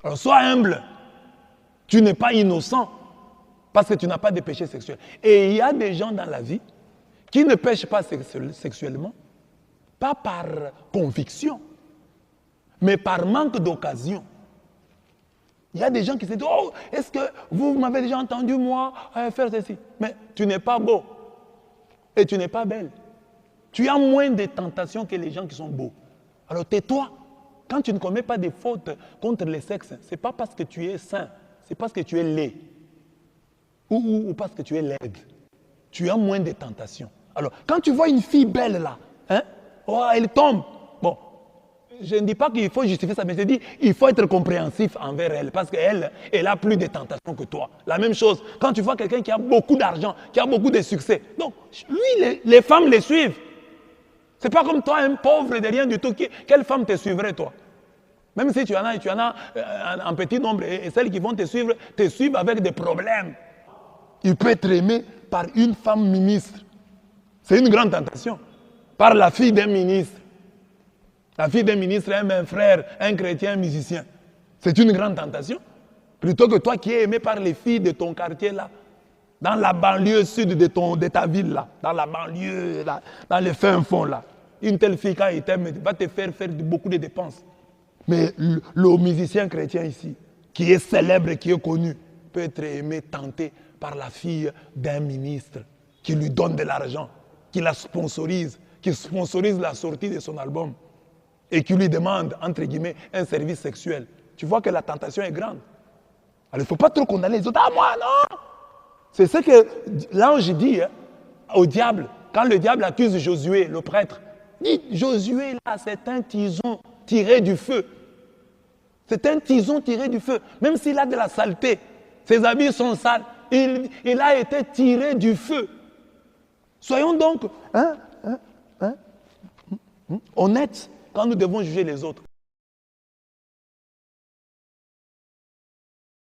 Alors sois humble. Tu n'es pas innocent parce que tu n'as pas de péché sexuel. Et il y a des gens dans la vie qui ne pêchent pas sexuellement, pas par conviction, mais par manque d'occasion. Il y a des gens qui se disent, oh, est-ce que vous m'avez déjà entendu, moi, faire ceci? Mais tu n'es pas beau et tu n'es pas belle. Tu as moins de tentations que les gens qui sont beaux. Alors tais-toi. Quand tu ne commets pas de fautes contre les sexes, ce n'est pas parce que tu es sain, c'est parce que tu es laid. Ou parce que tu es laide. Tu as moins de tentations. Alors, quand tu vois une fille belle là, hein, oh, elle tombe. Bon, je ne dis pas qu'il faut justifier ça, mais je dis qu'il faut être compréhensif envers elle, parce qu'elle, elle a plus de tentations que toi. La même chose, quand tu vois quelqu'un qui a beaucoup d'argent, qui a beaucoup de succès, donc, lui, les femmes les suivent. Ce n'est pas comme toi, un pauvre de rien du tout. Quelle femme te suivrait, toi? Même si tu en as un petit nombre, et celles qui vont te suivent avec des problèmes. Il peut être aimé par une femme ministre. C'est une grande tentation. Par la fille d'un ministre. La fille d'un ministre aime un frère, un chrétien, un musicien. C'est une grande tentation. Plutôt que toi qui es aimé par les filles de ton quartier là. Dans la banlieue sud de ta ville là. Dans la banlieue, là, dans le fin fond là. Une telle fille, quand elle t'aime, va te faire beaucoup de dépenses. Mais le musicien chrétien ici, qui est célèbre, qui est connu, peut être aimé, tenté par la fille d'un ministre qui lui donne de l'argent, qui la sponsorise, qui sponsorise la sortie de son album et qui lui demande, entre guillemets, un service sexuel. Tu vois que la tentation est grande. Alors il ne faut pas trop condamner les autres. Ah moi, non! C'est ce que l'ange dit hein, au diable, quand le diable accuse Josué, le prêtre. Il dit, Josué, là, c'est un tison tiré du feu. C'est un tison tiré du feu. Même s'il a de la saleté, ses habits sont sales, il a été tiré du feu. Soyons donc honnêtes quand nous devons juger les autres.